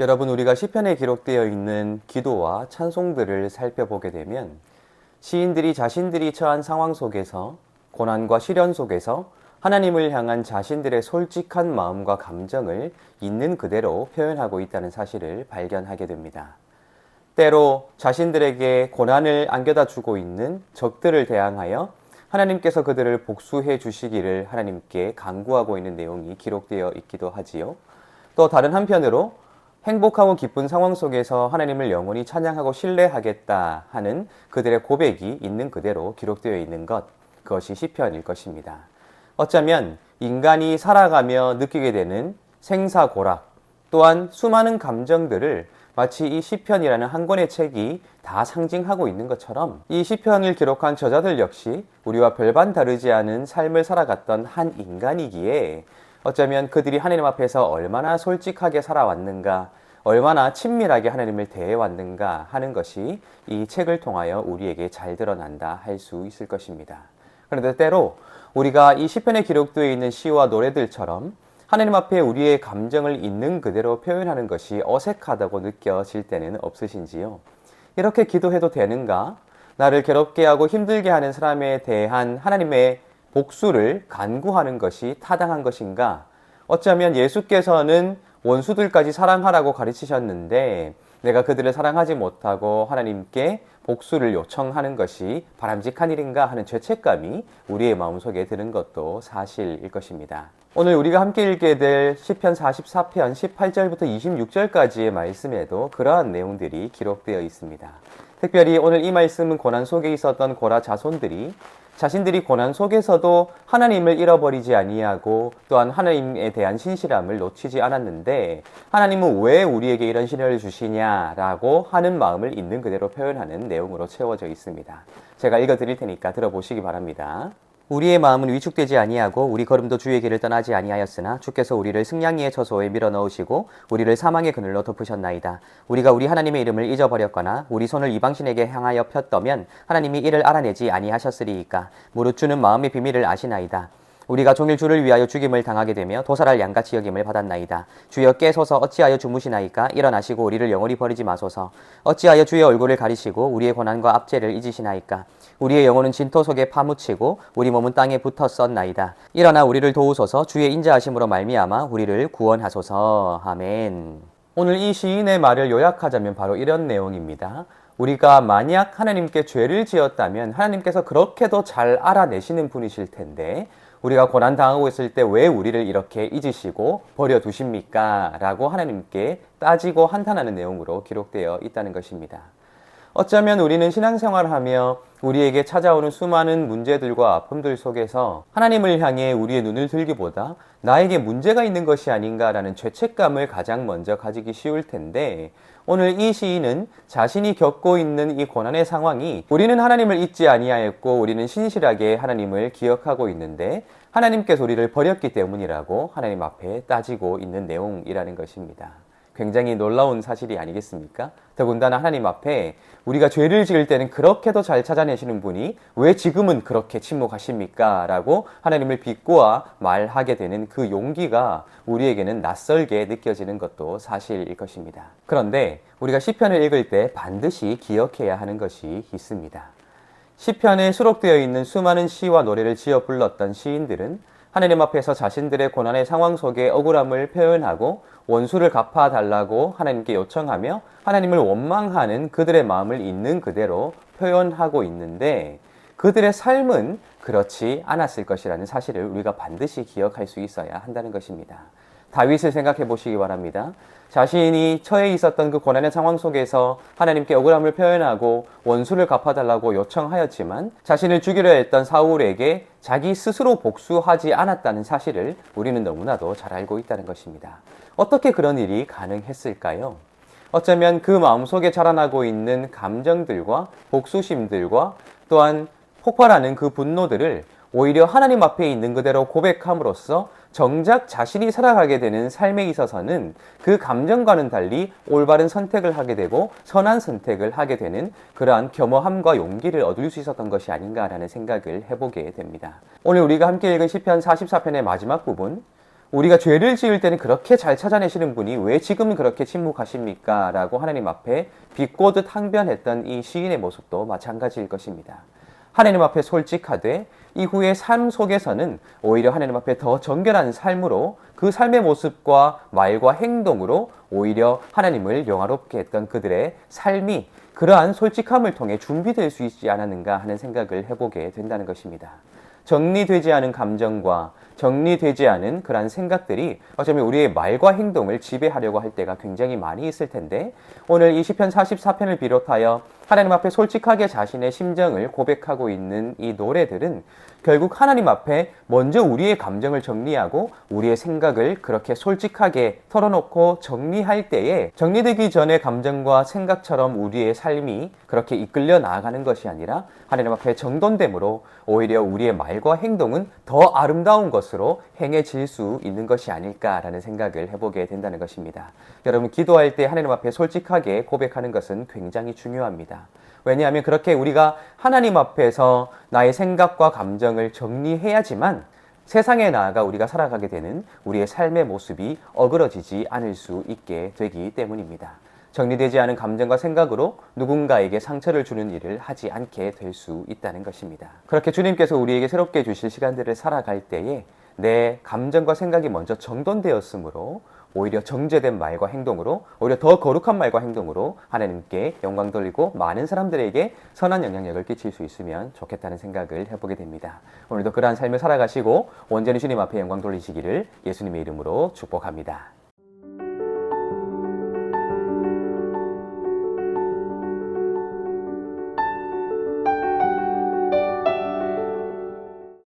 여러분, 우리가 시편에 기록되어 있는 기도와 찬송들을 살펴보게 되면 시인들이 자신들이 처한 상황 속에서, 고난과 시련 속에서 하나님을 향한 자신들의 솔직한 마음과 감정을 있는 그대로 표현하고 있다는 사실을 발견하게 됩니다. 때로 자신들에게 고난을 안겨다 주고 있는 적들을 대항하여 하나님께서 그들을 복수해 주시기를 하나님께 간구하고 있는 내용이 기록되어 있기도 하지요. 또 다른 한편으로 행복하고 기쁜 상황 속에서 하나님을 영원히 찬양하고 신뢰하겠다 하는 그들의 고백이 있는 그대로 기록되어 있는 것, 그것이 시편일 것입니다. 어쩌면 인간이 살아가며 느끼게 되는 생사고락, 또한 수많은 감정들을 마치 이 시편이라는 한 권의 책이 다 상징하고 있는 것처럼 이 시편을 기록한 저자들 역시 우리와 별반 다르지 않은 삶을 살아갔던 한 인간이기에 어쩌면 그들이 하나님 앞에서 얼마나 솔직하게 살아왔는가, 얼마나 친밀하게 하나님을 대해왔는가 하는 것이 이 책을 통하여 우리에게 잘 드러난다 할 수 있을 것입니다. 그런데 때로 우리가 이 시편에 기록되어 있는 시와 노래들처럼 하나님 앞에 우리의 감정을 있는 그대로 표현하는 것이 어색하다고 느껴질 때는 없으신지요? 이렇게 기도해도 되는가? 나를 괴롭게 하고 힘들게 하는 사람에 대한 하나님의 복수를 간구하는 것이 타당한 것인가? 어쩌면 예수께서는 원수들까지 사랑하라고 가르치셨는데 내가 그들을 사랑하지 못하고 하나님께 복수를 요청하는 것이 바람직한 일인가 하는 죄책감이 우리의 마음속에 드는 것도 사실일 것입니다. 오늘 우리가 함께 읽게 될 시편 44편 18절부터 26절까지의 말씀에도 그러한 내용들이 기록되어 있습니다. 특별히 오늘 이 말씀은 고난 속에 있었던 고라 자손들이 자신들이 고난 속에서도 하나님을 잃어버리지 아니하고 또한 하나님에 대한 신실함을 놓치지 않았는데 하나님은 왜 우리에게 이런 시련을 주시냐라고 하는 마음을 있는 그대로 표현하는 내용으로 채워져 있습니다. 제가 읽어드릴 테니까 들어보시기 바랍니다. 우리의 마음은 위축되지 아니하고 우리 걸음도 주의 길을 떠나지 아니하였으나 주께서 우리를 승냥이의 처소에 밀어넣으시고 우리를 사망의 그늘로 덮으셨나이다. 우리가 우리 하나님의 이름을 잊어버렸거나 우리 손을 이방신에게 향하여 폈더면 하나님이 이를 알아내지 아니하셨으리이까. 무릇 주는 마음의 비밀을 아시나이다. 우리가 종일 주를 위하여 죽임을 당하게 되며 도살할 양같이 여김을 받았나이다. 주여 깨소서 어찌하여 주무시나이까. 일어나시고 우리를 영원히 버리지 마소서. 어찌하여 주의 얼굴을 가리시고 우리의 고난과 압제를 잊으시나이까. 우리의 영혼은 진토 속에 파묻히고 우리 몸은 땅에 붙어 썩나이다. 일어나 우리를 도우소서. 주의 인자하심으로 말미암아 우리를 구원하소서. 아멘. 오늘 이 시인의 말을 요약하자면 바로 이런 내용입니다. 우리가 만약 하나님께 죄를 지었다면 하나님께서 그렇게도 잘 알아내시는 분이실 텐데 우리가 고난당하고 있을 때 왜 우리를 이렇게 잊으시고 버려두십니까? 라고 하나님께 따지고 한탄하는 내용으로 기록되어 있다는 것입니다. 어쩌면 우리는 신앙생활하며 우리에게 찾아오는 수많은 문제들과 아픔들 속에서 하나님을 향해 우리의 눈을 들기보다 나에게 문제가 있는 것이 아닌가라는 죄책감을 가장 먼저 가지기 쉬울 텐데 오늘 이 시인은 자신이 겪고 있는 이 고난의 상황이 우리는 하나님을 잊지 아니하였고 우리는 신실하게 하나님을 기억하고 있는데 하나님께서 우리를 버렸기 때문이라고 하나님 앞에 따지고 있는 내용이라는 것입니다. 굉장히 놀라운 사실이 아니겠습니까? 더군다나 하나님 앞에 우리가 죄를 지을 때는 그렇게도 잘 찾아내시는 분이 왜 지금은 그렇게 침묵하십니까? 라고 하나님을 비꼬아 말하게 되는 그 용기가 우리에게는 낯설게 느껴지는 것도 사실일 것입니다. 그런데 우리가 시편을 읽을 때 반드시 기억해야 하는 것이 있습니다. 시편에 수록되어 있는 수많은 시와 노래를 지어 불렀던 시인들은 하나님 앞에서 자신들의 고난의 상황 속에 억울함을 표현하고 원수를 갚아달라고 하나님께 요청하며 하나님을 원망하는 그들의 마음을 있는 그대로 표현하고 있는데 그들의 삶은 그렇지 않았을 것이라는 사실을 우리가 반드시 기억할 수 있어야 한다는 것입니다. 다윗을 생각해 보시기 바랍니다. 자신이 처해 있었던 그 고난의 상황 속에서 하나님께 억울함을 표현하고 원수를 갚아달라고 요청하였지만 자신을 죽이려 했던 사울에게 자기 스스로 복수하지 않았다는 사실을 우리는 너무나도 잘 알고 있다는 것입니다. 어떻게 그런 일이 가능했을까요? 어쩌면 그 마음속에 자라나고 있는 감정들과 복수심들과 또한 폭발하는 그 분노들을 오히려 하나님 앞에 있는 그대로 고백함으로써 정작 자신이 살아가게 되는 삶에 있어서는 그 감정과는 달리 올바른 선택을 하게 되고 선한 선택을 하게 되는 그러한 겸허함과 용기를 얻을 수 있었던 것이 아닌가라는 생각을 해보게 됩니다. 오늘 우리가 함께 읽은 시편 44편의 마지막 부분, 우리가 죄를 지을 때는 그렇게 잘 찾아내시는 분이 왜 지금은 그렇게 침묵하십니까? 라고 하나님 앞에 비꼬듯 항변했던 이 시인의 모습도 마찬가지일 것입니다. 하나님 앞에 솔직하되 이후의 삶 속에서는 오히려 하나님 앞에 더 정결한 삶으로 그 삶의 모습과 말과 행동으로 오히려 하나님을 영화롭게 했던 그들의 삶이 그러한 솔직함을 통해 준비될 수 있지 않았는가 하는 생각을 해보게 된다는 것입니다. 정리되지 않은 감정과 정리되지 않은 그러한 생각들이 어쩌면 우리의 말과 행동을 지배하려고 할 때가 굉장히 많이 있을 텐데, 오늘 이 시편 44편을 비롯하여 하나님 앞에 솔직하게 자신의 심정을 고백하고 있는 이 노래들은 결국 하나님 앞에 먼저 우리의 감정을 정리하고 우리의 생각을 그렇게 솔직하게 털어놓고 정리할 때에 정리되기 전의 감정과 생각처럼 우리의 삶이 그렇게 이끌려 나아가는 것이 아니라 하나님 앞에 정돈됨으로 오히려 우리의 말과 행동은 더 아름다운 것으로 행해질 수 있는 것이 아닐까라는 생각을 해보게 된다는 것입니다. 여러분, 기도할 때 하나님 앞에 솔직하게 고백하는 것은 굉장히 중요합니다. 왜냐하면 그렇게 우리가 하나님 앞에서 나의 생각과 감정을 정리해야지만 세상에 나아가 우리가 살아가게 되는 우리의 삶의 모습이 어그러지지 않을 수 있게 되기 때문입니다. 정리되지 않은 감정과 생각으로 누군가에게 상처를 주는 일을 하지 않게 될 수 있다는 것입니다. 그렇게 주님께서 우리에게 새롭게 주실 시간들을 살아갈 때에 내 감정과 생각이 먼저 정돈되었으므로 오히려 정제된 말과 행동으로, 오히려 더 거룩한 말과 행동으로 하나님께 영광 돌리고 많은 사람들에게 선한 영향력을 끼칠 수 있으면 좋겠다는 생각을 해보게 됩니다. 오늘도 그러한 삶을 살아가시고 온전히 주님 앞에 영광 돌리시기를 예수님의 이름으로 축복합니다.